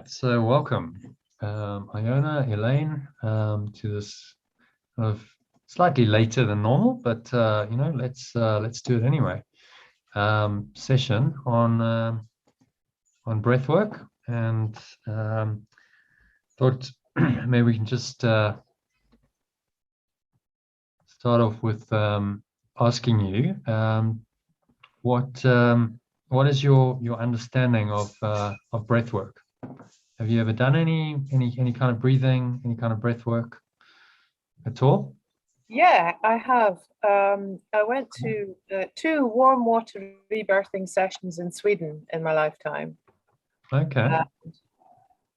So welcome, Iona, Elaine, to this kind of slightly later than normal, but let's do it anyway. Session on breathwork, and thought maybe we can just start off with asking you what is your understanding of breathwork? Have you ever done any kind of breathing, any kind of breath work at all? Yeah, I have. I went to 2 warm water rebirthing sessions in Sweden in my lifetime. Okay.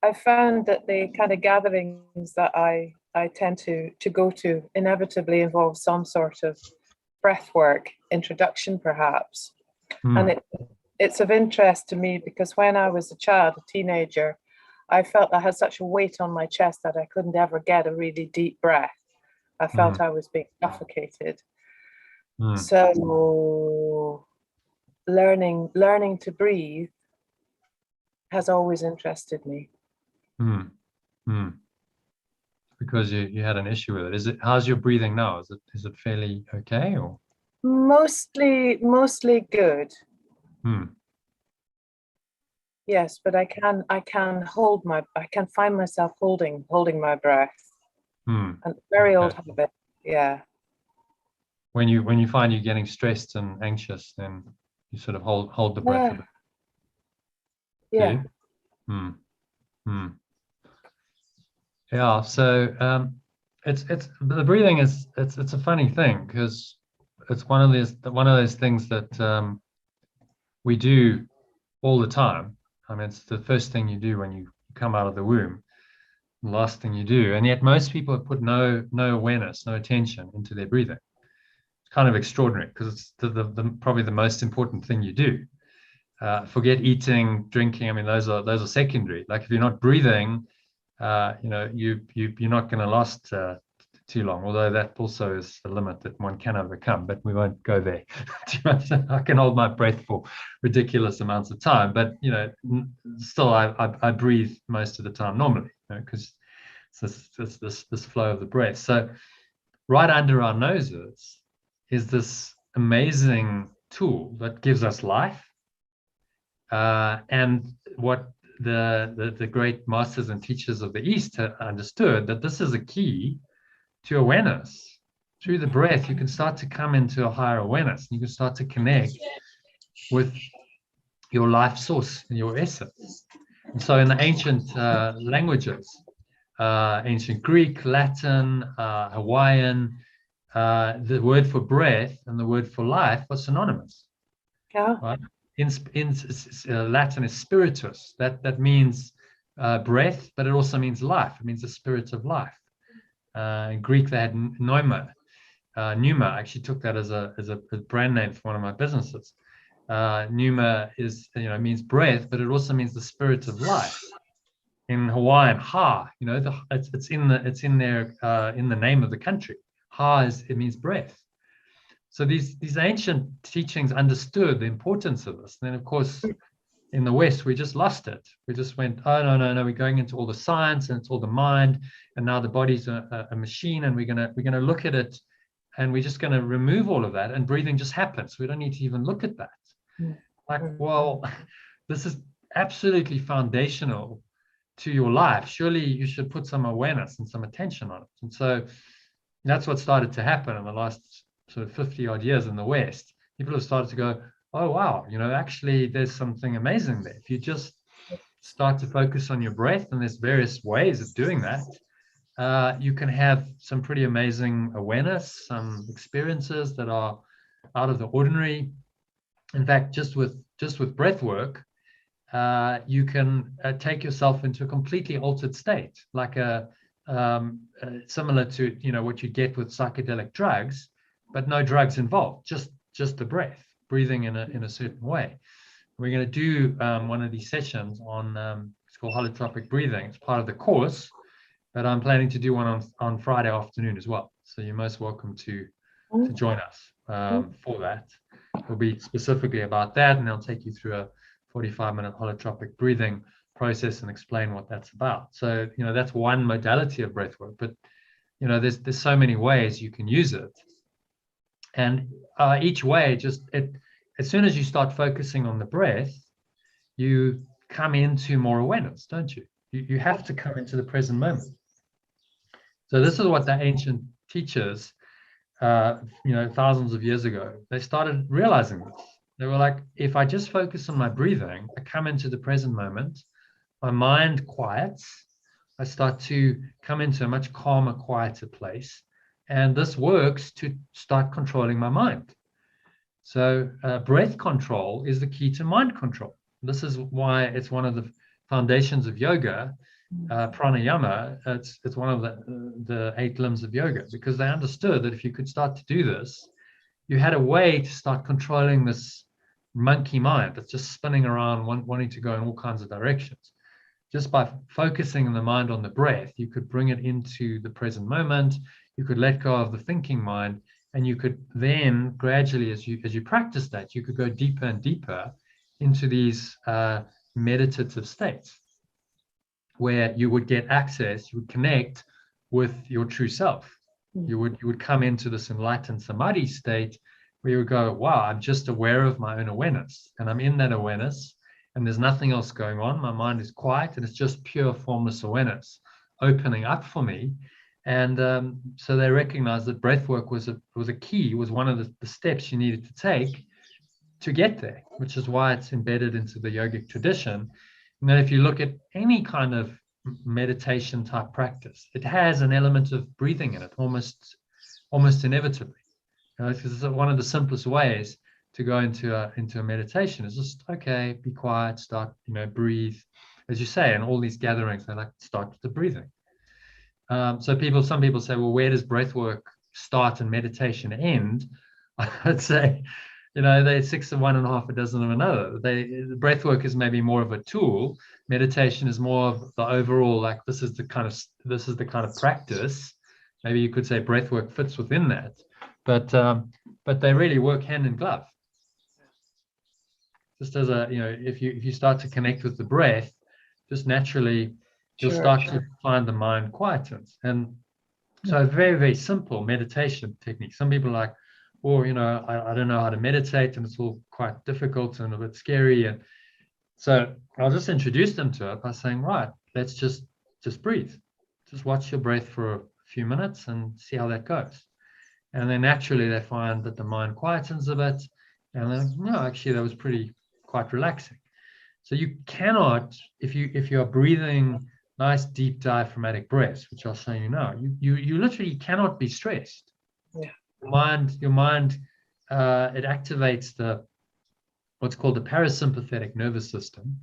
I found that the kind of gatherings that I tend to go to inevitably involve some sort of breath work introduction, perhaps. And it's of interest to me because when I was a child, a teenager, I felt I had such a weight on my chest that I couldn't ever get a really deep breath. I felt I was being suffocated. So learning to breathe has always interested me. Because you had an issue with it. How's your breathing now? Is it fairly okay, or? Mostly good. Yes, but I can find myself holding my breath. And very old habit. Yeah. When you find you're getting stressed and anxious, then you sort of hold the breath a bit. Yeah. Yeah. So it's the breathing is it's a funny thing because it's one of those things that we do all the time. I mean, it's the first thing you do when you come out of the womb, the last thing you do, and yet most people have put no awareness, no attention into their breathing. It's kind of extraordinary because it's probably the most important thing you do. Forget eating, drinking. I mean, those are secondary. Like if you're not breathing, you're not going to last too long. Although that also is the limit that one can overcome. But we won't go there too much. I can hold my breath for ridiculous amounts of time, but still, I breathe most of the time normally, because it's this flow of the breath. So right under our noses is this amazing tool that gives us life. And what the great masters and teachers of the East understood, that this is a key to awareness. Through the breath, you can start to come into a higher awareness. You can start to connect with your life source and your essence. And so in the ancient languages, ancient Greek, Latin, Hawaiian, the word for breath and the word for life are synonymous. Yeah. Right? In Latin is spiritus. That means breath, but it also means life. It means the spirit of life. In Greek, they had pneuma. Pneuma. I actually took that as a brand name for one of my businesses. Pneuma means breath, but it also means the spirit of life. In Hawaiian, ha. It's in the name of the country. Ha it means breath. So these ancient teachings understood the importance of this. And then, of course, in the West, we just lost it. We just went, oh, no, we're going into all the science and it's all the mind. And now the body's a machine, and we're gonna look at it, and we're just going to remove all of that, and breathing just happens. We don't need to even look at that. Like, well, this is absolutely foundational to your life. Surely you should put some awareness and some attention on it. And so that's what started to happen in the last sort of 50 odd years in the West. People have started to go, oh, wow, actually there's something amazing there. If you just start to focus on your breath, and there's various ways of doing that, you can have some pretty amazing awareness, some experiences that are out of the ordinary. In fact, just with breath work, you can take yourself into a completely altered state, like similar to what you get with psychedelic drugs, but no drugs involved, just the breath, breathing in a certain way. We're going to do one of these sessions on it's called Holotropic breathing. It's part of the course, but I'm planning to do one on Friday afternoon as well. So you're most welcome to join us for that. It'll be specifically about that, and I'll take you through a 45-minute holotropic breathing process and explain what that's about. So, that's one modality of breath work, but, there's so many ways you can use it. And each way, as soon as you start focusing on the breath, you come into more awareness, don't you? You have to come into the present moment. So this is what the ancient teachers, thousands of years ago, they started realizing this. They were like, if I just focus on my breathing, I come into the present moment, my mind quiets, I start to come into a much calmer, quieter place. And this works to start controlling my mind. So breath control is the key to mind control. This is why it's one of the foundations of yoga. Pranayama, it's one of the 8 limbs of yoga, because they understood that if you could start to do this, you had a way to start controlling this monkey mind that's just spinning around, wanting to go in all kinds of directions. Just by focusing the mind on the breath, you could bring it into the present moment. You could let go of the thinking mind, and you could then gradually, as you practice that, you could go deeper and deeper into these meditative states, where you would get access, you would connect with your true self. You would come into this enlightened samadhi state where you would go, wow, I'm just aware of my own awareness, and I'm in that awareness, and there's nothing else going on. My mind is quiet, and it's just pure formless awareness opening up for me. And so they recognized that breath work was a key, was one of the steps you needed to take to get there, which is why it's embedded into the yogic tradition. And then if you look at any kind of meditation type practice, it has an element of breathing in it, almost inevitably. Because one of the simplest ways to go into a meditation is just, okay, be quiet, start, breathe, as you say. And all these gatherings, they like to start with the breathing. So some people say, well, where does breath work start and meditation end? I'd say, they're 6 of one and half a dozen of another. The breath work is maybe more of a tool. Meditation is more of the overall, like this is the kind of practice. Maybe you could say breath work fits within that, but they really work hand in glove. Just as if you start to connect with the breath, just naturally you'll start to find the mind quietens. And so very, very simple meditation technique. Some people are like, or I don't know how to meditate, and it's all quite difficult and a bit scary. And so I'll just introduce them to it by saying, right, let's just breathe. Just watch your breath for a few minutes and see how that goes. And then naturally they find that the mind quietens a bit, and then, no, actually that was quite relaxing. So you cannot, if you are breathing nice deep diaphragmatic breaths, which I'll show you now, you literally cannot be stressed. Yeah. Your mind, it activates what's called the parasympathetic nervous system.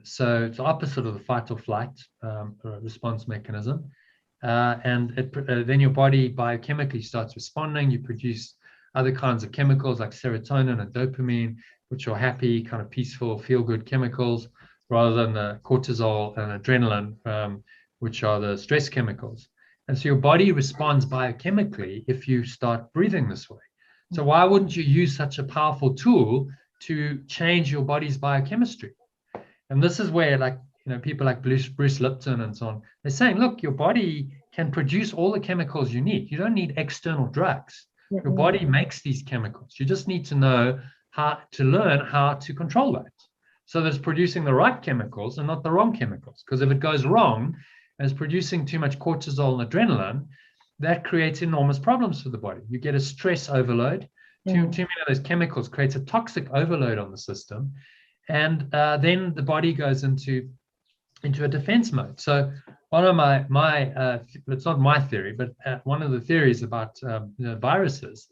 So it's the opposite of the fight or flight response mechanism. And then your body biochemically starts responding. You produce other kinds of chemicals like serotonin and dopamine, which are happy, kind of peaceful, feel-good chemicals, rather than the cortisol and adrenaline, which are the stress chemicals. And so your body responds biochemically if you start breathing this way. So why wouldn't you use such a powerful tool to change your body's biochemistry? And this is where, people like Bruce Lipton and so on, they're saying, look, your body can produce all the chemicals you need. You don't need external drugs. Your body makes these chemicals. You just need to learn how to control that, so that it's producing the right chemicals and not the wrong chemicals. Because if it goes wrong and it's producing too much cortisol and adrenaline, that creates enormous problems for the body. You get a stress overload. Too many of those chemicals creates a toxic overload on the system. And then the body goes into a defense mode. So one of my it's not my theory, but one of the theories about viruses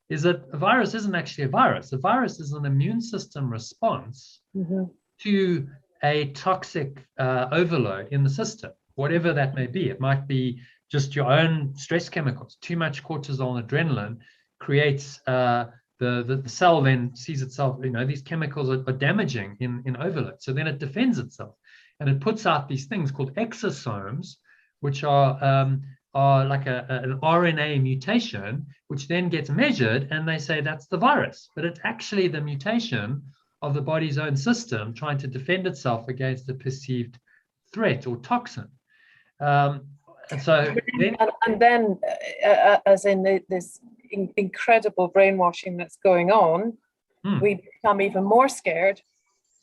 is that a virus isn't actually a virus. A virus is an immune system response to a toxic overload in the system, whatever that may be. It might be just your own stress chemicals. Too much cortisol and adrenaline creates the cell then sees itself, these chemicals are damaging in overload. So then it defends itself. And it puts out these things called exosomes, which are like an RNA mutation, which then gets measured, and they say that's the virus. But it's actually the mutation of the body's own system trying to defend itself against a perceived threat or toxin. And so then, as in this incredible brainwashing that's going on, we become even more scared.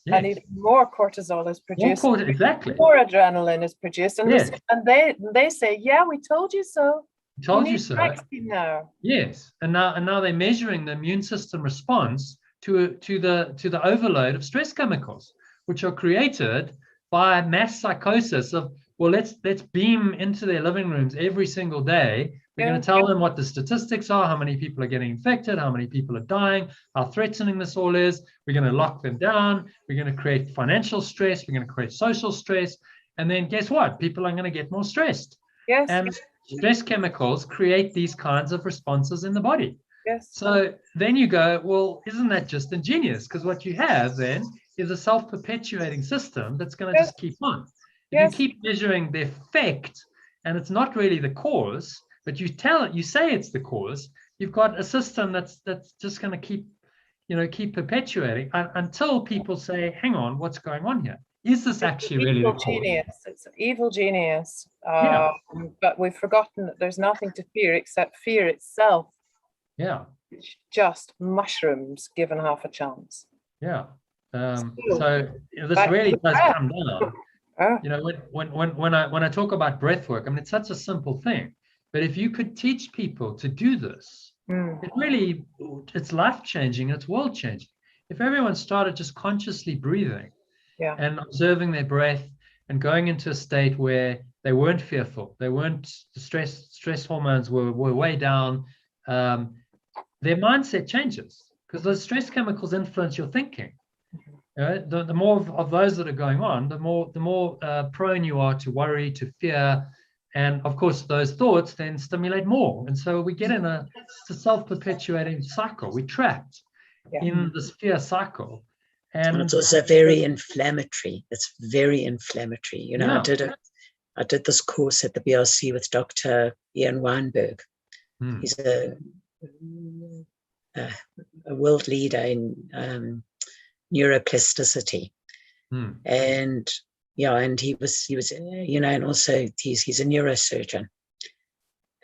Yes. And even more cortisol is produced. Exactly. More adrenaline is produced. And, yes. And they say, yeah, we told you so. Told you so. Now. Yes. And now they're measuring the immune system response to the overload of stress chemicals, which are created by mass psychosis of, well, let's beam into their living rooms every single day. We're going to tell them what the statistics are, how many people are getting infected, how many people are dying, how threatening this all is. We're going to lock them down. We're going to create financial stress. We're going to create social stress. And then guess what? People are going to get more stressed. Yes. And stress chemicals create these kinds of responses in the body. Yes. So then you go, well, isn't that just ingenious? Because what you have then is a self-perpetuating system that's going to just keep on. If you keep measuring the effect, and it's not really the cause, but you say it's the cause, you've got a system that's just going to keep perpetuating until people say, hang on, what's going on here? Is this actually really the cause? It's an evil genius. But we've forgotten that there's nothing to fear except fear itself. Yeah. It's just mushrooms given half a chance. Yeah. So this really does come down. When I talk about breath work, I mean, it's such a simple thing. But if you could teach people to do this, it's life-changing, it's world-changing. If everyone started just consciously breathing and observing their breath and going into a state where they weren't fearful, the stress hormones were way down, their mindset changes because those stress chemicals influence your thinking. The more of those that are going on, the more prone you are to worry, to fear. And of course, those thoughts then stimulate more. And so we get in a self-perpetuating cycle. We're trapped in this fear cycle. And it's also very inflammatory. It's very inflammatory. I did this course at the BRC with Dr. Ian Weinberg. He's a world leader in neuroplasticity. And he was and also he's a neurosurgeon,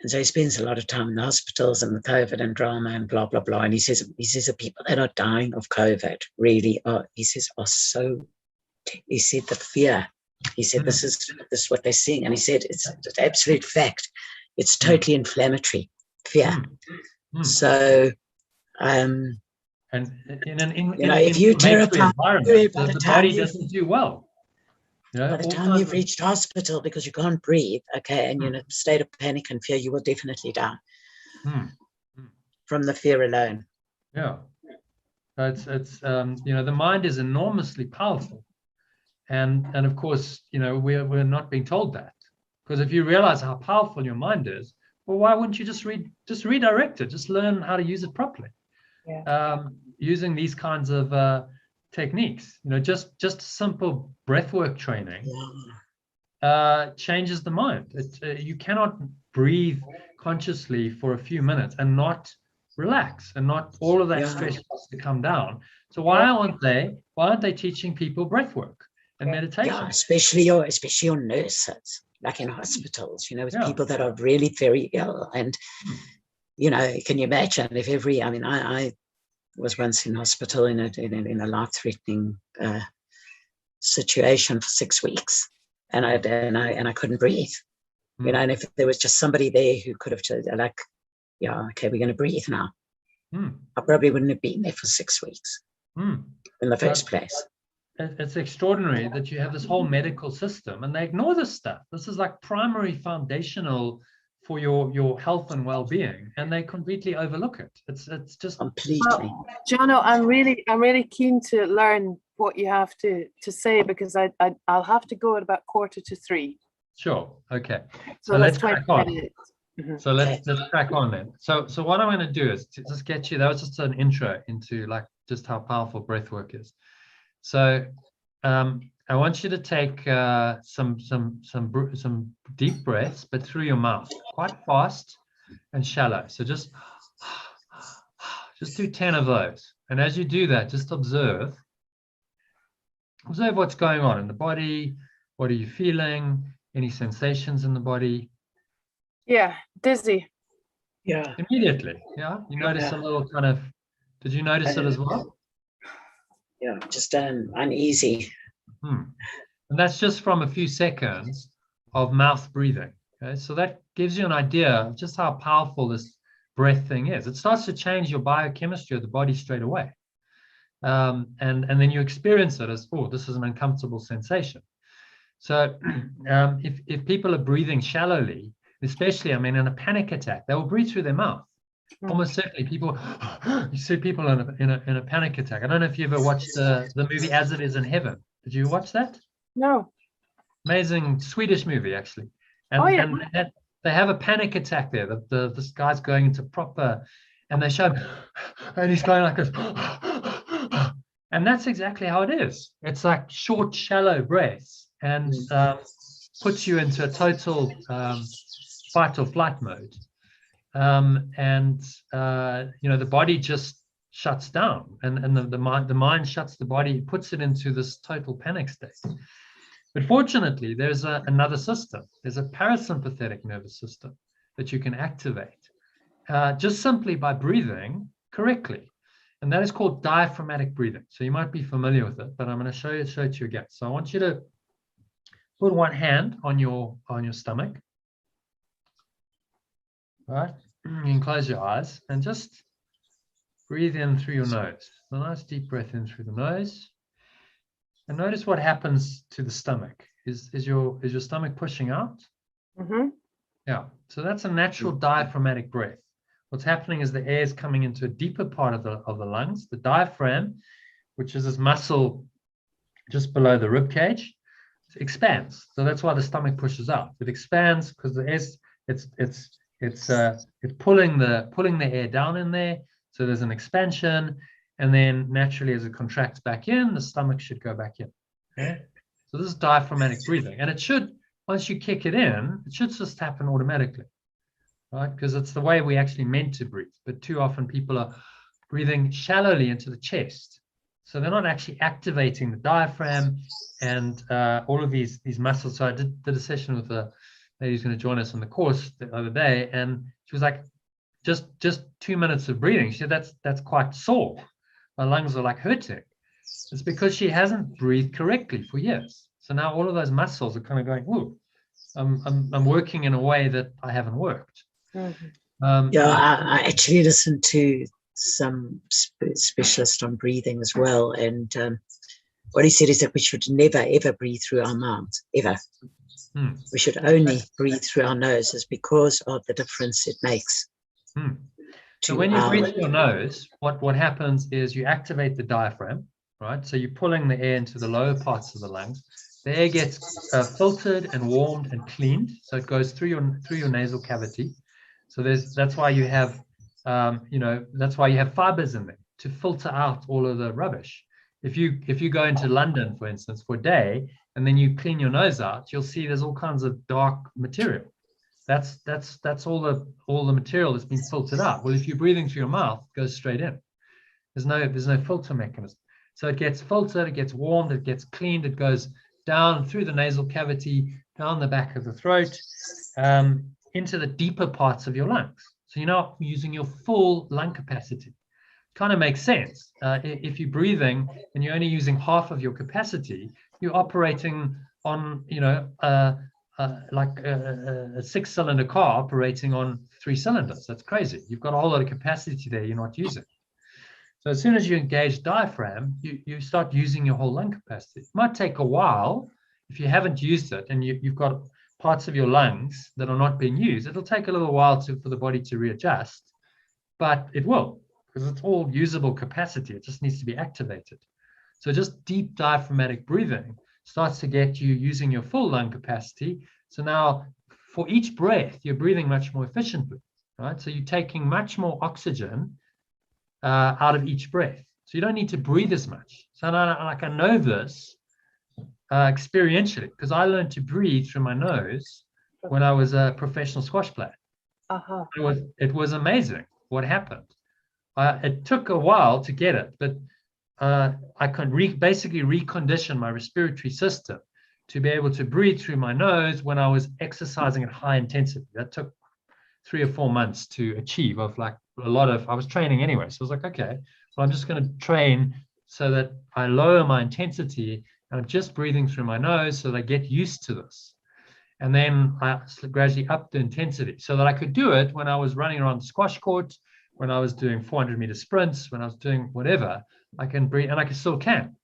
and so he spends a lot of time in the hospitals and the COVID and drama and blah blah blah. And he says the people that are dying of COVID really are, he said the fear, he said this is what they're seeing, and he said it's an absolute fact, it's totally inflammatory fear. So and if you tear apart the body doesn't do well. By the time you've reached hospital because you can't breathe, and you're in a state of panic and fear, you will definitely die from the fear alone. Yeah, it's the mind is enormously powerful, and of course we're not being told that, because if you realize how powerful your mind is, well, why wouldn't you just redirect it, just learn how to use it properly? Using these kinds of techniques, just simple breathwork training changes the mind. You cannot breathe consciously for a few minutes and not relax, and not all of that stress has to come down. So why aren't they teaching people breathwork and meditation? Especially your nurses, like in hospitals, with people that are really very ill. And can you imagine if I was once in hospital in a life-threatening situation for 6 weeks, and I couldn't breathe. And if there was just somebody there who could have said, we're going to breathe now, I probably wouldn't have been there for 6 weeks in the first place. It's extraordinary that you have this whole medical system and they ignore this stuff. This is like primary foundational for your health and well-being, and they completely overlook it. It's just completely. Jono, I'm really keen to learn what you have to say, because I'll have to go at about 2:45. Sure. Okay. So let's crack on. So let's Okay. crack on then. So what I'm going to do is to just get you. That was just an intro into just how powerful breath work is. So I want you to take some deep breaths, but through your mouth, quite fast and shallow. So just do 10 of those. And as you do that, just observe Observe what's going on in the body. What are you feeling? Any sensations in the body? Yeah, dizzy. Yeah. Immediately, yeah. You notice a little kind of. Did you notice it as well? Yeah, just uneasy. And that's just from a few seconds of mouth breathing. Okay, so that gives you an idea of just how powerful this breath thing is. It starts to change your biochemistry of the body straight away. And then you experience it as, oh, this is an uncomfortable sensation. So if people are breathing shallowly, especially, I mean, in a panic attack, they will breathe through their mouth. Almost certainly, people, you see people in a panic attack. I don't know if you ever watched the movie As It Is in Heaven. Did you watch that? No. Amazing Swedish movie, actually. And, and they have a panic attack there. This guy's going into proper, and they show him, and he's going like this. And that's exactly how it is. It's like short, shallow breaths, and puts you into a total fight or flight mode. The body just shuts down, and the mind shuts the body, puts it into this total panic state. But fortunately, there's another system. There's a parasympathetic nervous system that you can activate just simply by breathing correctly. And that is called diaphragmatic breathing. So you might be familiar with it, but I'm going to show it to you again. So I want you to put one hand on your stomach. All right. You can close your eyes and just breathe in through your nose. A nice deep breath in through the nose. And notice what happens to the stomach. Is your stomach pushing out? Mm-hmm. Yeah. So that's a natural diaphragmatic breath. What's happening is the air is coming into a deeper part of the lungs. The diaphragm, which is this muscle just below the rib cage, expands. So that's why the stomach pushes out. It expands because the air, it's pulling the air down in there. So there's an expansion, and then naturally, as it contracts back in, the stomach should go back in. Okay. So this is diaphragmatic breathing, and it should, once you kick it in, it should just happen automatically. Right? Because it's the way we actually meant to breathe. But too often people are breathing shallowly into the chest. So they're not actually activating the diaphragm and all of these muscles. So I did a session with a lady who's going to join us on the course the other day, and she was like, just 2 minutes of breathing. She said, that's quite sore. My lungs are like hurting. It's because she hasn't breathed correctly for years. So now all of those muscles are kind of going, ooh, I'm working in a way that I haven't worked. Mm-hmm. I actually listened to some specialist on breathing as well, and what he said is that we should never ever breathe through our mouths, ever. We should only breathe through our noses because of the difference it makes. So when you breathe through your nose, what happens is you activate the diaphragm, right? So you're pulling the air into the lower parts of the lungs. The air gets filtered and warmed and cleaned, so it goes through your nasal cavity. So that's why you have, that's why you have fibers in there to filter out all of the rubbish. If you go into London, for instance, for a day, and then you clean your nose out, you'll see there's all kinds of dark material. That's all the material that's been filtered out. Well, if you're breathing through your mouth, it goes straight in. There's no filter mechanism. So it gets filtered, it gets warmed, it gets cleaned, it goes down through the nasal cavity, down the back of the throat, into the deeper parts of your lungs. So you're not using your full lung capacity. Kind of makes sense. If you're breathing and you're only using half of your capacity, you're operating on, like a 6-cylinder car operating on 3 cylinders. That's crazy. You've got a whole lot of capacity there you're not using. So as soon as you engage diaphragm, you start using your whole lung capacity. It might take a while if you haven't used it and you've got parts of your lungs that are not being used. It'll take a little while for the body to readjust, but it will, because it's all usable capacity. It just needs to be activated. So just deep diaphragmatic breathing starts to get you using your full lung capacity. So now for each breath, you're breathing much more efficiently, right? So you're taking much more oxygen out of each breath. So you don't need to breathe as much. So I know this experientially, because I learned to breathe through my nose when I was a professional squash player. It was amazing what happened. It took a while to get it, but I can basically recondition my respiratory system to be able to breathe through my nose when I was exercising at high intensity. That took 3 or 4 months to achieve. Of like a lot of, I was training anyway, so I was like, okay, well, I'm just going to train so that I lower my intensity and I'm just breathing through my nose so that I get used to this. And then I gradually upped the intensity so that I could do it when I was running around the squash court, when I was doing 400-meter sprints, when I was doing whatever. I can breathe, and I still can.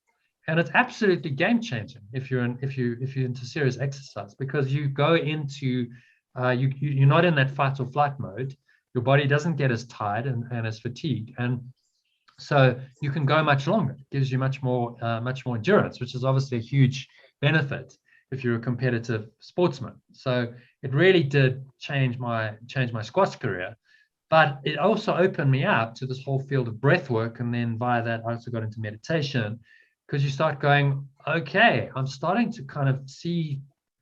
And it's absolutely game changing if you're into serious exercise, because you go into you're not in that fight or flight mode. Your body doesn't get as tired and as fatigued, and so you can go much longer. It gives you much more endurance, which is obviously a huge benefit if you're a competitive sportsman. So it really did change my squash career. But it also opened me up to this whole field of breath work. And then via that, I also got into meditation, because you start going, okay, I'm starting to kind of see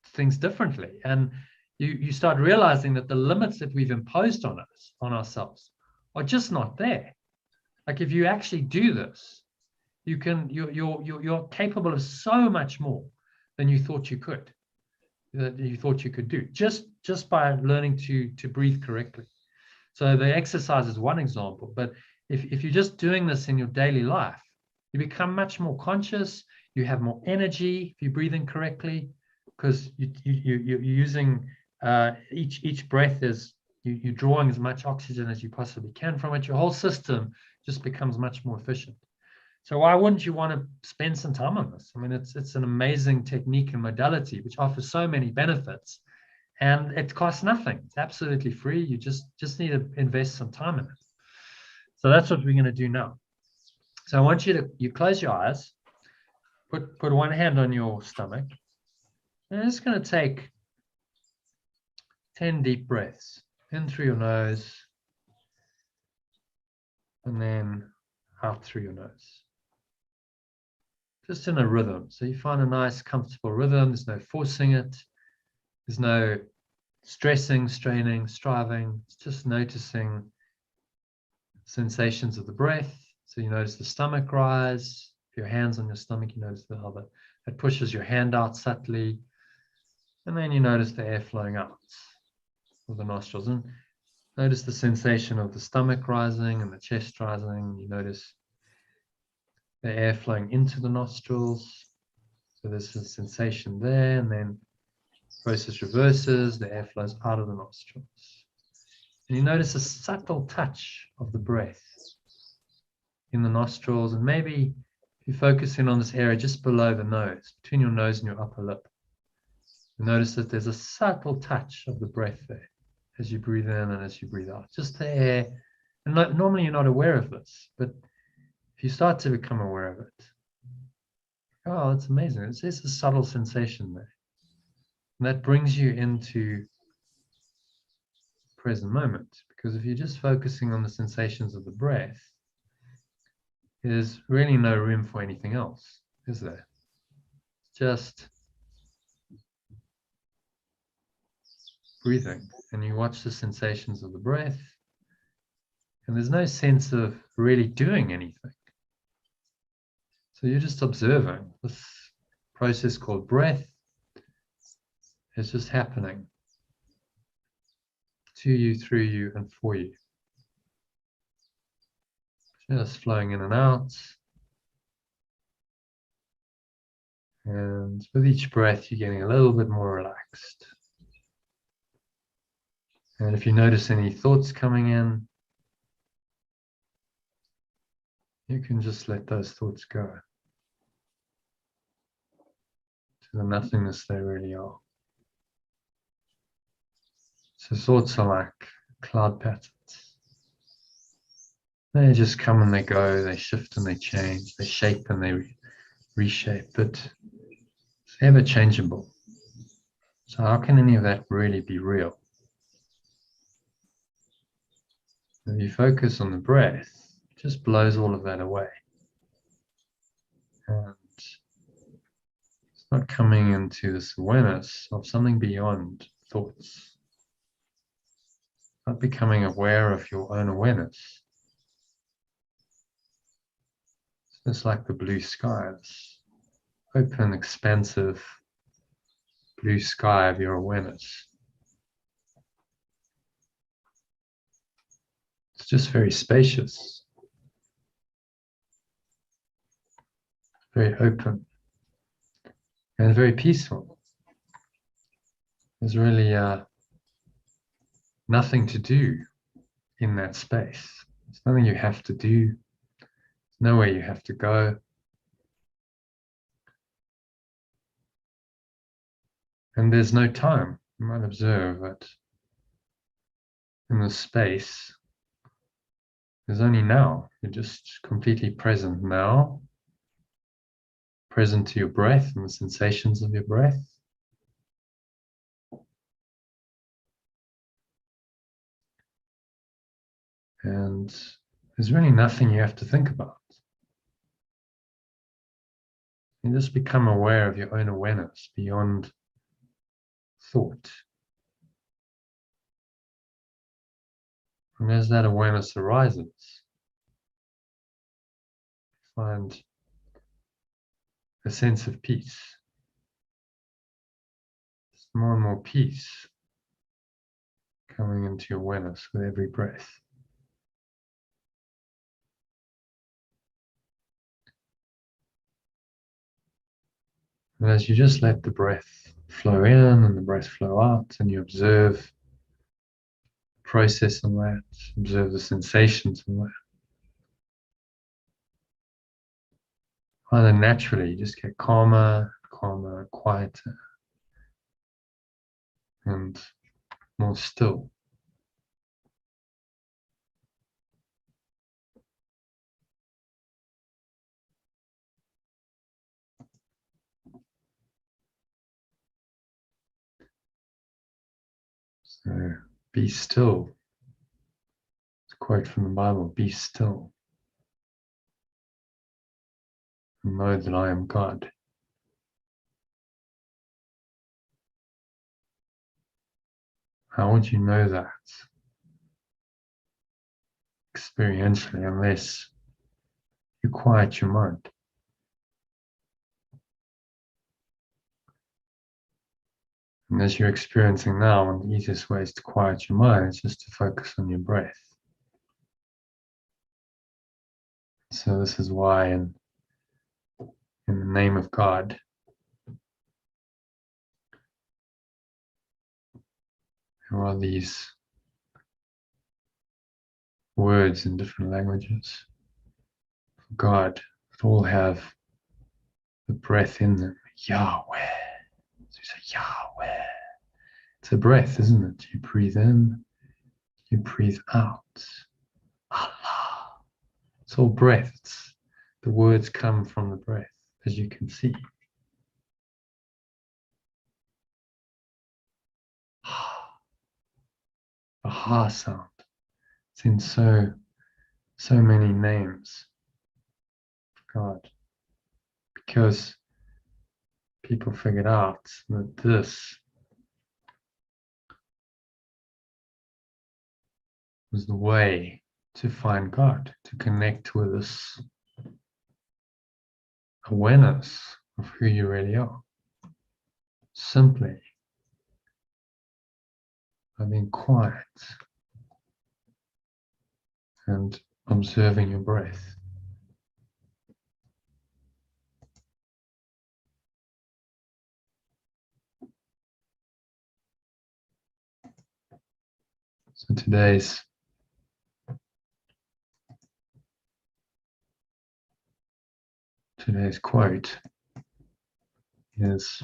things differently. And you start realizing that the limits that we've imposed on ourselves are just not there. Like if you actually do this, you're capable of so much more than you thought you could, do, just by learning to breathe correctly. So the exercise is one example, but if you're just doing this in your daily life, you become much more conscious. You have more energy if you're breathing correctly, because you're using each breath is you're drawing as much oxygen as you possibly can from it. Your whole system just becomes much more efficient. So why wouldn't you want to spend some time on this? I mean, it's an amazing technique and modality which offers so many benefits. And it costs nothing. It's absolutely free. You just need to invest some time in it. So that's what we're going to do now. So I want you close your eyes, put one hand on your stomach, and I'm just going to take 10 deep breaths in through your nose, and then out through your nose. Just in a rhythm. So you find a nice, comfortable rhythm. There's no forcing it. There's no stressing, straining, striving. It's just noticing sensations of the breath. So you notice the stomach rise. If your hand's on your stomach, you notice how that pushes your hand out subtly. And then you notice the air flowing out of the nostrils. And notice the sensation of the stomach rising and the chest rising. You notice the air flowing into the nostrils. So there's a sensation there, and then process reverses, the air flows out of the nostrils. And you notice a subtle touch of the breath in the nostrils, and maybe if you focus in on this area just below the nose, between your nose and your upper lip, you notice that there's a subtle touch of the breath there as you breathe in and as you breathe out. Just the air, and normally you're not aware of this, but if you start to become aware of it, oh, that's amazing. It's just a subtle sensation there. And that brings you into present moment, because if you're just focusing on the sensations of the breath, there's really no room for anything else, is there? Just breathing, and you watch the sensations of the breath, and there's no sense of really doing anything. So you're just observing this process called breath. It's just happening to you, through you, and for you. Just flowing in and out. And with each breath, you're getting a little bit more relaxed. And if you notice any thoughts coming in, you can just let those thoughts go to the nothingness they really are. So thoughts are like cloud patterns. They just come and they go, they shift and they change, they shape and they reshape, but it's ever changeable. So how can any of that really be real? If you focus on the breath, it just blows all of that away. And it's not coming into this awareness of something beyond thoughts. Not becoming aware of your own awareness. Just like the blue sky, this open, expansive blue sky of your awareness. It's just very spacious, very open, and very peaceful. There's really nothing to do in that space. There's nothing you have to do. There's nowhere you have to go. And there's no time. You might observe that in this space, there's only now. You're just completely present now, present to your breath and the sensations of your breath. And there's really nothing you have to think about. You just become aware of your own awareness beyond thought. And as that awareness arises, find a sense of peace. Just more and more peace coming into your awareness with every breath. And as you just let the breath flow in and the breath flow out, and you observe the process of that, observe the sensations of that, either naturally you just get calmer, calmer, quieter, and more still. So be still. It's a quote from the Bible, be still and know that I am God. How would you know that experientially unless you quiet your mind? And as you're experiencing now, one of the easiest ways to quiet your mind is just to focus on your breath. So this is why in the name of God, there are these words in different languages for God that all have the breath in them. Yahweh. So you say Yahweh. It's a breath, isn't it? You breathe in, you breathe out. Allah. It's all breath. The words come from the breath, as you can see. The ha sound. It's in so many names of God. Because people figured out that this was the way to find God, to connect with this awareness of who you really are. Simply by being quiet and observing your breath. So today's quote is,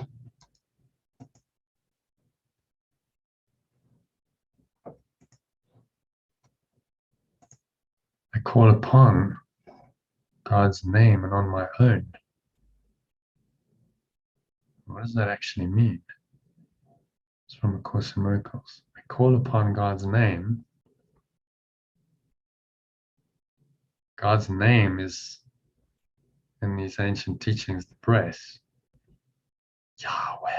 I call upon God's name and on my own. What does that actually mean? It's from A Course in Miracles. I call upon God's name. God's name is, in these ancient teachings, the breath. Yahweh.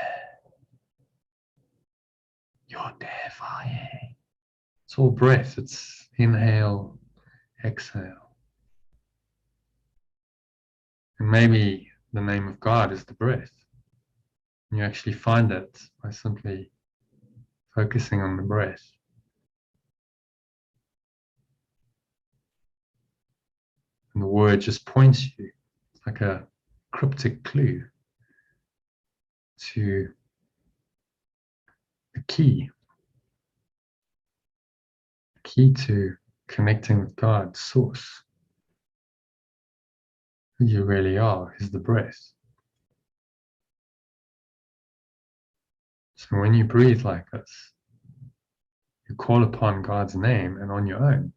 Yodevaye. It's all breath. It's inhale, exhale. And maybe the name of God is the breath. And you actually find it by simply focusing on the breath. And the word just points you like a cryptic clue to the key to connecting with God, source. Who you really are is the breath. So when you breathe like this, you call upon God's name and on your own.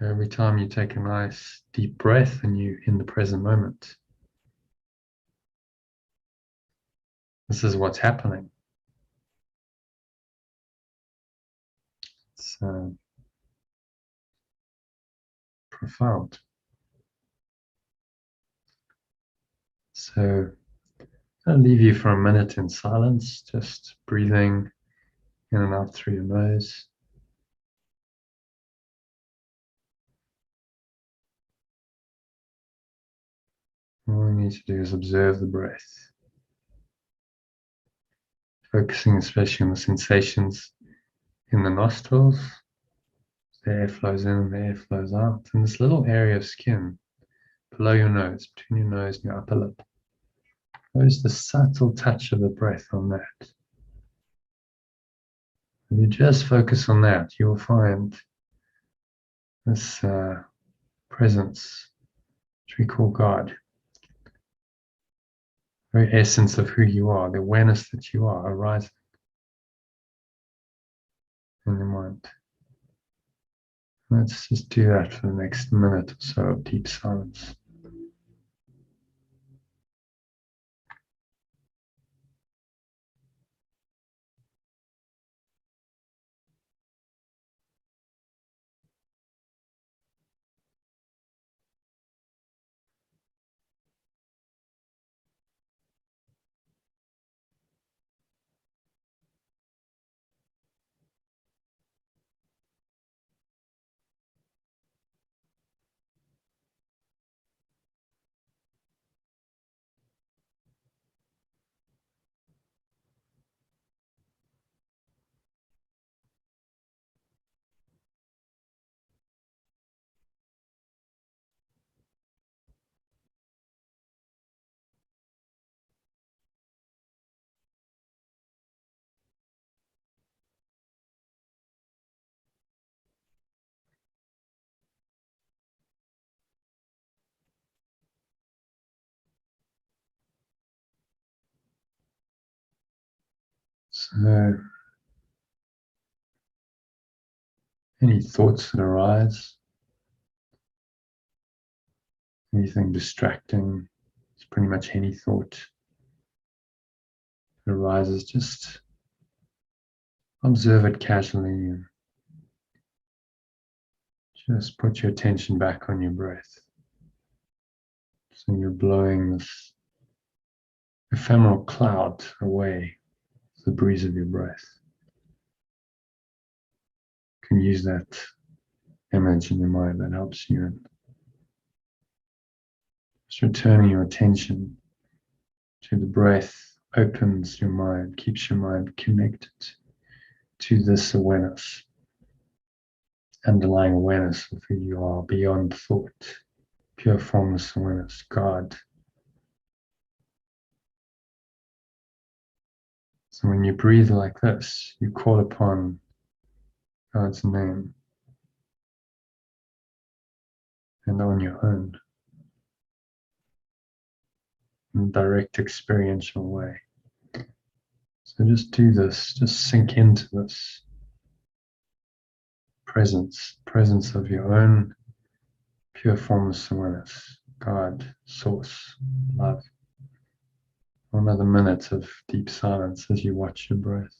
Every time you take a nice deep breath and you're in the present moment, this is what's happening. It's profound. So I'll leave you for a minute in silence, just breathing in and out through your nose. All we need to do is observe the breath, focusing especially on the sensations in the nostrils. The air flows in and the air flows out. And this little area of skin below your nose, between your nose and your upper lip. Notice the subtle touch of the breath on that. When you just focus on that, you will find this presence, which we call God. The very essence of who you are, the awareness that you are, arising in your mind. Let's just do that for the next minute or so of deep silence. So, any thoughts that arise, anything distracting, it's pretty much any thought that arises, just observe it casually and just put your attention back on your breath. So you're blowing this ephemeral cloud away with the breeze of your breath. You can use that image in your mind that helps you in just returning your attention to the breath opens your mind, keeps your mind connected to this awareness, underlying awareness of who you are beyond thought, pure formless awareness, God. So when you breathe like this, you call upon God's name and on your own in a direct experiential way. So just do this, just sink into this presence of your own pure formless awareness, God, source, love. Another minute of deep silence as you watch your breath.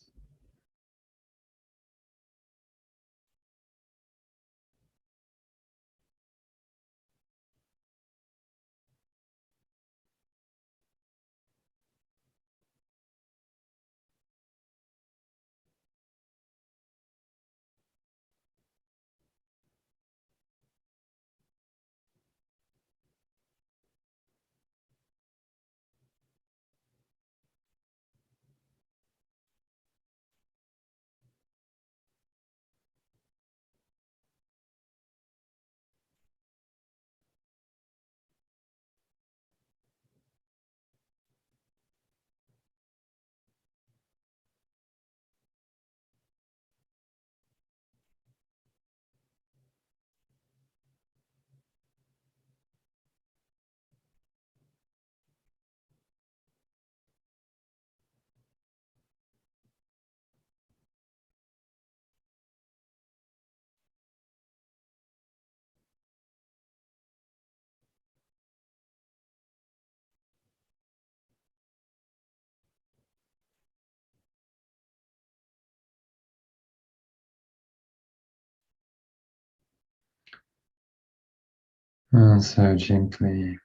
And so gently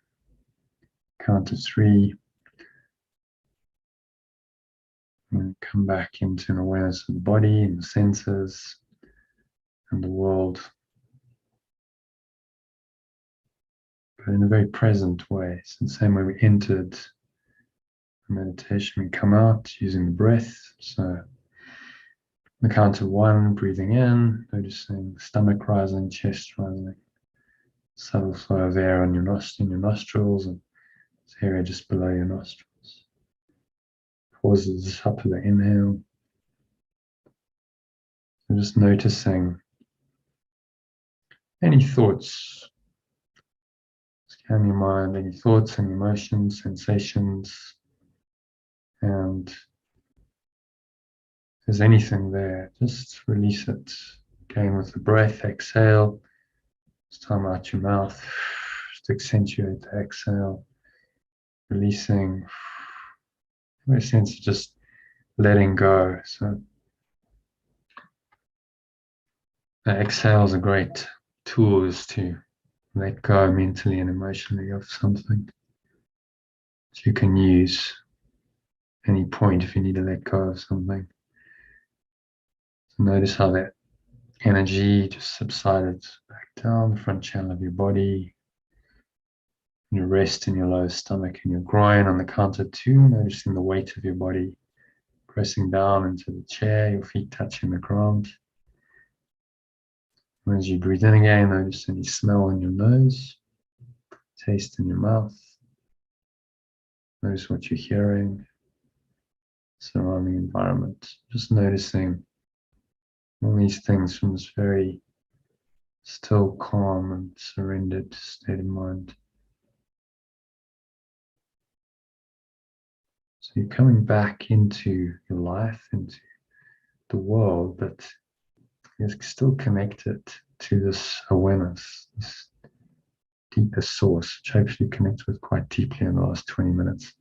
count to 3. And come back into an awareness of the body and the senses and the world, but in a very present way. It's the same way we entered the meditation, we come out using the breath. So the count of 1, breathing in, noticing the stomach rising, chest rising, subtle flow of air on your nostrils, and this area just below your nostrils. Pause at the top of the inhale. So just noticing any thoughts. Scan your mind, any thoughts and emotions, sensations, and if there's anything there, just release it. Again with the breath, exhale. Just time out your mouth, just accentuate the exhale, releasing. A sense of just letting go. So the exhale is a great tool, is to let go mentally and emotionally of something that you can use any point if you need to let go of something. So notice how that energy just subsided back down the front channel of your body. You rest in your lower stomach and your groin on the count of 2, noticing the weight of your body pressing down into the chair, your feet touching the ground. And as you breathe in again, notice any smell in your nose, taste in your mouth. Notice what you're hearing, surrounding environment. Just noticing all these things from this very still, calm, and surrendered state of mind. So you're coming back into your life, into the world, but you're still connected to this awareness, this deeper source, which hopefully you connect with quite deeply in the last 20 minutes.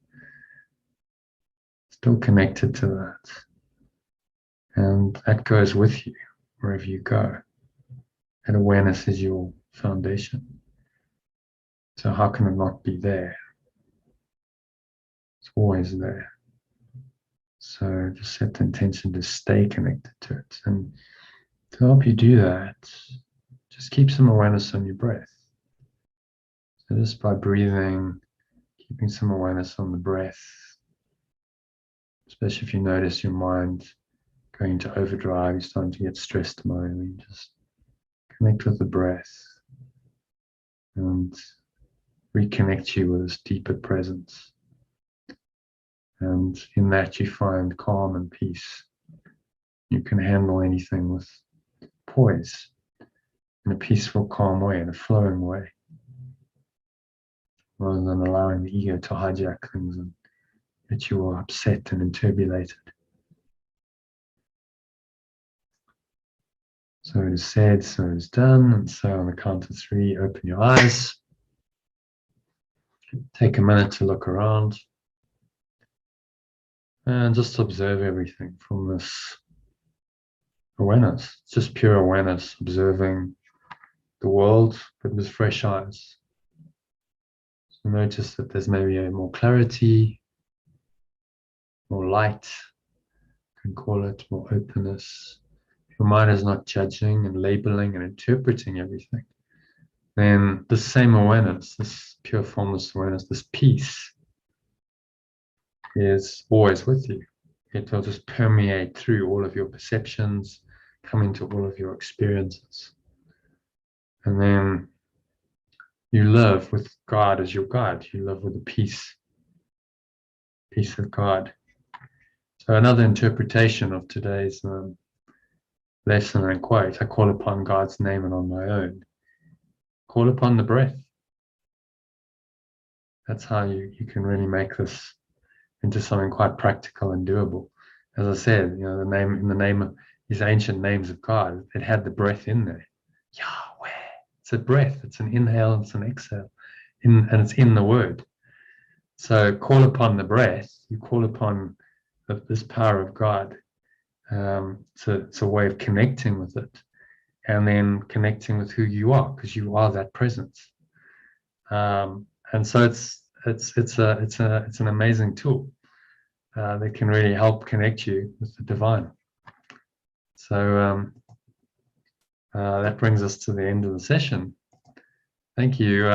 Still connected to that. And that goes with you wherever you go. That awareness is your foundation. So how can it not be there? It's always there. So just set the intention to stay connected to it. And to help you do that, just keep some awareness on your breath. So just by breathing, keeping some awareness on the breath, especially if you notice your mind going into overdrive, you're starting to get stressed emotionally, just connect with the breath and reconnect you with this deeper presence. And in that you find calm and peace. You can handle anything with poise, in a peaceful, calm way, in a flowing way, rather than allowing the ego to hijack things and get you all upset and turbulated. So it is said, so it is done. And so on the count of 3, open your eyes. Take a minute to look around. And just observe everything from this awareness. It's just pure awareness, observing the world, but with fresh eyes. So notice that there's maybe more clarity, more light, you can call it, more openness. If your mind is not judging and labeling and interpreting everything, then the same awareness, this pure formless awareness, this peace, is always with you. It will just permeate through all of your perceptions, come into all of your experiences. And then you live with God as your guide. You live with the peace of God. So another interpretation of today's lesson and quote, I call upon God's name and on my own. Call upon the breath. That's how you can really make this into something quite practical and doable. As I said, you know, in the name of these ancient names of God, it had the breath in there. Yahweh. It's a breath. It's an inhale and it's an exhale. And it's in the word. So call upon the breath. You call upon this power of God. It's a way of connecting with it. And then connecting with who you are, because you are that presence. And so it's an amazing tool that can really help connect you with the divine. So that brings us to the end of the session. Thank you.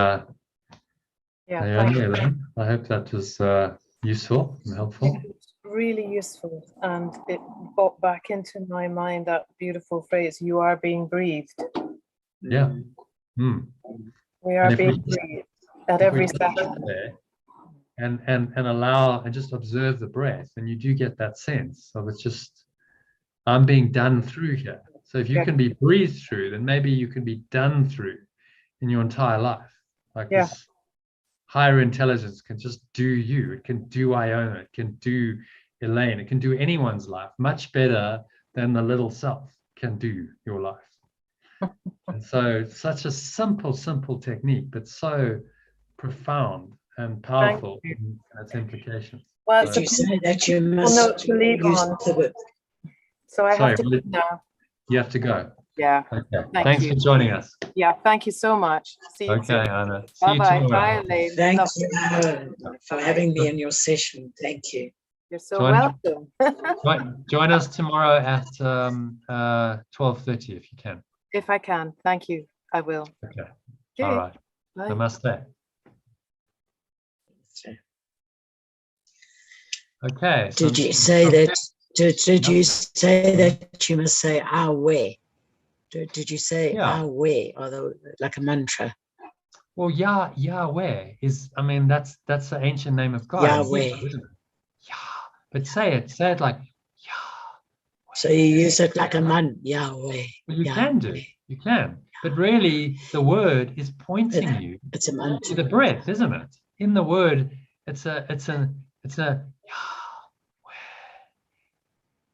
Thank you. Elaine. I hope that was useful and helpful. It was really useful, and it brought back into my mind that beautiful phrase, "You are being breathed." Yeah. Mm. We are being breathed at every second. And allow and just observe the breath, and you do get that sense of it's just, I'm being done through here. So if you can be breathed through, then maybe you can be done through in your entire life. Like this higher intelligence can just do you. It can do Iona. It can do Elaine. It can do anyone's life much better than the little self can do your life. And so such a simple technique, but so profound and powerful in its implications. Well, did you say that you must to leave use on. the word? So I have to go now. You have to go. Yeah. Okay. Thank you for joining us. Yeah. Thank you so much. See you soon. Anna. Bye bye. See you Bye, tomorrow. Elaine. Thank you for having me in your session. Thank you. You're so welcome. Join us tomorrow at 12:30 if you can. If I can. Thank you. I will. Okay. All right. Bye. Namaste. Okay. Did you say that? Did you say that you must say Awe? Did you say Awe, or like a mantra? Well, Yahweh is. I mean, that's the ancient name of God. Yahweh. Isn't it? Yeah. But say it like Yahweh. So you use it like a man, Yahweh. Well, you Yahweh. can do. You can. But really, the word is pointing you It's a mantra. to the breath, isn't it? In the word, it's a Yahweh.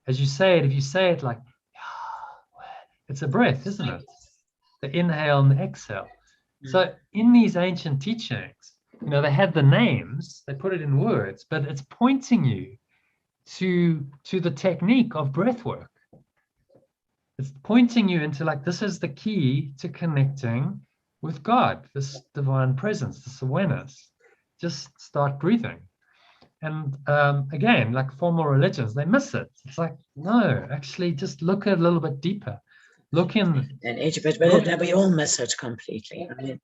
As you say it, if you say it like Yahweh, it's a breath, isn't it? The inhale and the exhale. So in these ancient teachings, they had the names, they put it in words, but it's pointing you to the technique of breath work. It's pointing you into like, this is the key to connecting with God, this divine presence, this awareness. Just start breathing. And again, like formal religions, they miss it. It's like, no, actually just look a little bit deeper. Look in. But we all miss it completely. I mean,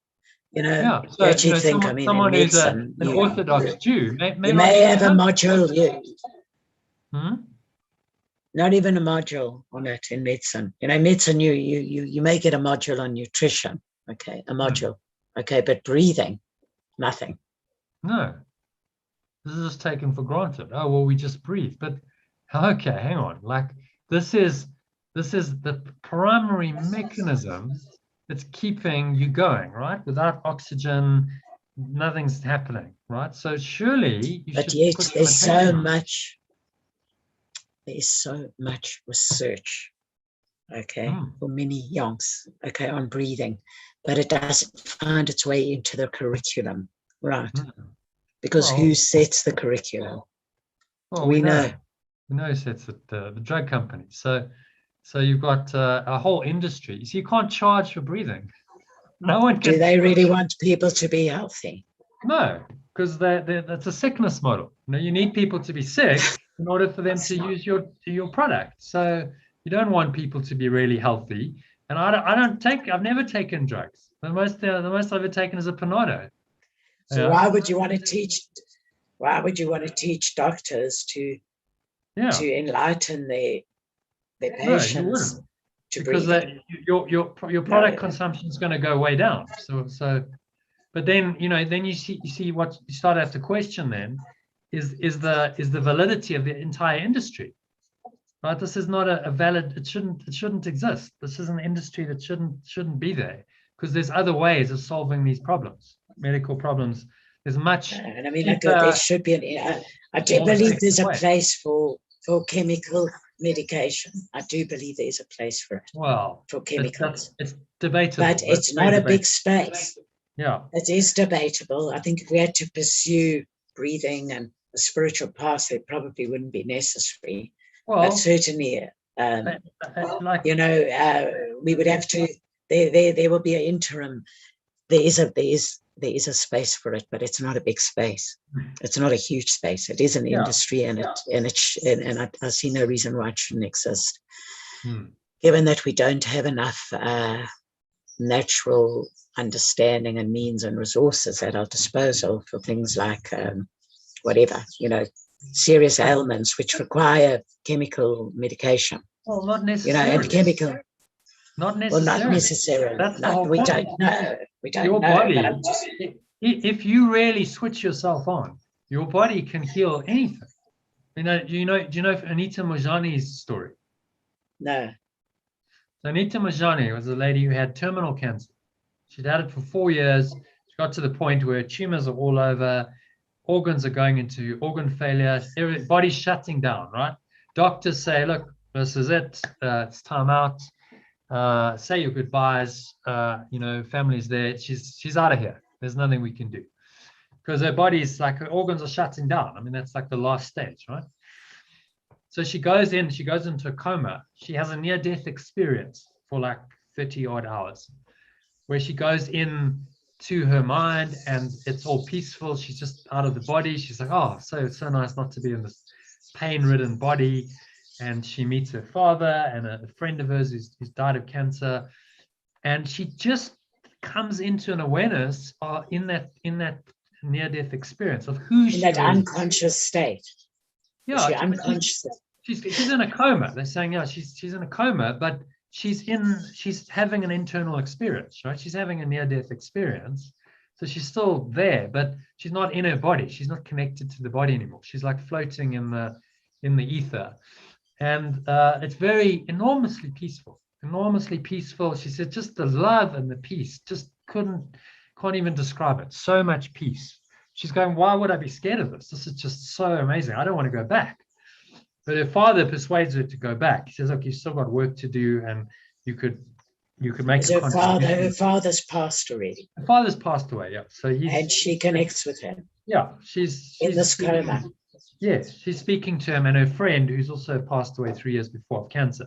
So, actually think, someone in who's medicine, an Orthodox Jew you may have a module, not even a module on it in medicine. Medicine, you may get a module on nutrition, okay, a module, okay, but breathing, nothing. No, this is just taken for granted. Oh, well, we just breathe. But okay, hang on. Like this is the primary mechanism that's keeping you going, right? Without oxygen, nothing's happening, right? So surely you but should yet put there's so much research, okay, for many yonks, okay, on breathing, but it doesn't find its way into the curriculum, right? Because who sets the curriculum? Well, we know. We know who sets it, the drug companies. So you've got a whole industry. So you can't charge for breathing. No one can. Do they really want people to be healthy? No, because that's a sickness model. You need people to be sick in order for them to use your product. So you don't want people to be really healthy. And I've never taken drugs. The most I've ever taken is a Panado. So why would you want to teach? Why would you want to teach doctors to enlighten their patients to breathe? Because your product consumption is going to go way down. So, but then then you see what you start to have to question. Then is the validity of the entire industry, right? This is not a valid. It shouldn't exist. This is an industry that shouldn't be there, because there's other ways of solving these problems, medical problems. There's much. And I mean, there should be. I do believe there's a place for chemical medication. I do believe there's a place for it. Well, for chemicals, it's debatable, but it's not a big space. Yeah, it is debatable. I think if we had to pursue breathing and a spiritual path, it probably wouldn't be necessary. Well, but certainly, we would have to. There will be an interim. There is there is a space for it, but it's not a big space. It's not a huge space. It is an industry, and I see no reason why it shouldn't exist. Given that we don't have enough natural understanding and means and resources at our disposal for things like whatever, serious ailments which require chemical medication. Well, not necessarily. And chemical. Not necessarily. Well, not necessarily. That's the whole we point. don't know. We don't Your know. body, But I'm just, if you really switch yourself on, your body can heal anything. Do you know Anita Mojani's story? no. So Anita Mojani was a lady who had terminal cancer. She'd had it for 4 years. She got to the point where tumors are all over, organs are going into organ failure, body's shutting down, right? Doctors say, look, this is it. It's time out. Say your goodbyes. Family's there. She's out of here. There's nothing we can do. Because her body's like, her organs are shutting down. I mean, that's like the last stage, right? So she goes into a coma. She has a near-death experience for like 30 odd hours, where she goes in to her mind and it's all peaceful. She's just out of the body. She's like, oh, so nice not to be in this pain-ridden body. And she meets her father and a friend of hers who's died of cancer. And she just comes into an awareness in that near-death experience of who she is. In that unconscious state. Yeah, unconscious. She's in a coma. They're saying, yeah, she's in a coma, but she's having an internal experience, right? She's having a near-death experience. So she's still there, but she's not in her body. She's not connected to the body anymore. She's like floating in the ether. And it's enormously peaceful. She said just the love and the peace, just can't even describe it. So much peace. She's going, why would I be scared of this? This is just so amazing. I don't want to go back. But her father persuades her to go back. He says, look, you've still got work to do, and you could make a contribution. Her father's passed already. Her father's passed away, yeah. So and she connects with him. Yeah, she's in this coma. Yes, she's speaking to him, and her friend, who's also passed away 3 years before of cancer.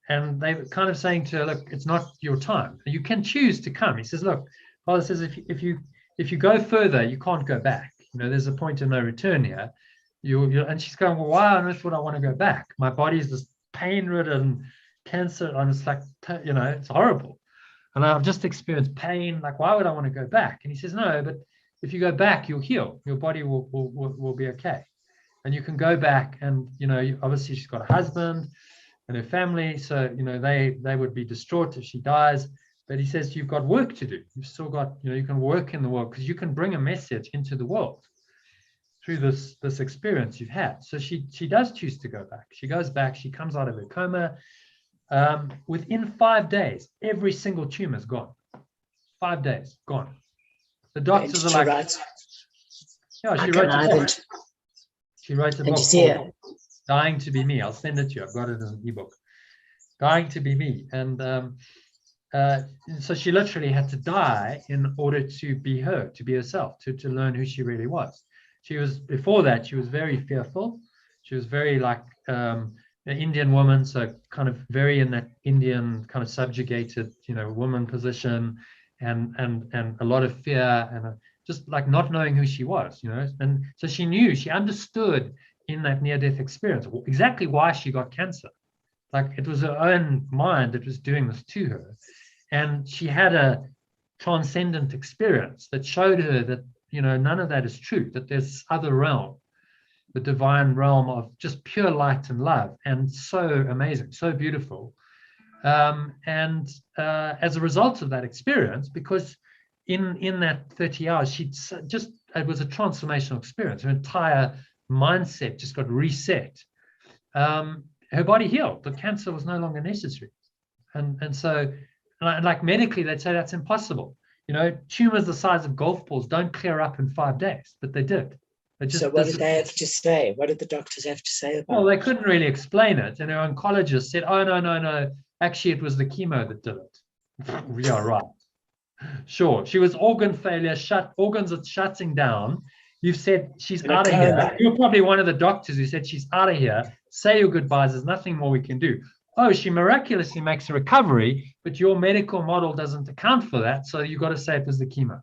And they were kind of saying to her, look, it's not your time. You can choose to come. He says, look, father says, if you go further, you can't go back. There's a point of no return here. And she's going, well, why on earth would I want to go back? My body is this pain-ridden cancer, and it's like, it's horrible. And I've just experienced pain. Like, why would I want to go back? And he says, no, but if you go back, you'll heal. Your body will be okay. And you can go back, and obviously she's got a husband and her family, so they would be distraught if she dies. But he says you've got work to do. You've still got, you can work in the world, because you can bring a message into the world through this experience you've had. So she does choose to go back. She goes back. She comes out of her coma. Within 5 days, every single tumor is gone. 5 days gone. The doctors are like, yeah, she wrote a book called Dying to Be Me. I'll send it to you. I've got it as an ebook. Dying to Be Me. And so she literally had to die in order to be her, to be herself, to learn who she really was. Before that, she was very fearful. She was very like an Indian woman, so kind of very in that Indian kind of subjugated, woman position, and a lot of fear, and just like not knowing who she was, and so she understood in that near-death experience exactly why she got cancer. Like, it was her own mind that was doing this to her, and she had a transcendent experience that showed her that none of that is true, that there's this other realm, the divine realm of just pure light and love, and so amazing, so beautiful. And as a result of that experience, because in that 30 hours, it was a transformational experience. Her entire mindset just got reset. Her body healed. The cancer was no longer necessary. And so, like medically, they'd say that's impossible. Tumors the size of golf balls don't clear up in 5 days, but they did. So what did they have to say? What did the doctors have to say about it? Well, they couldn't really explain it. And her oncologist said, oh, no. Actually, it was the chemo that did it. Yeah, right. Sure. She was organ failure, organs are shutting down. You've said she's out of here. You're probably one of the doctors who said she's out of here. Say your goodbyes. There's nothing more we can do. Oh, she miraculously makes a recovery, but your medical model doesn't account for that. So you've got to say it was the chemo.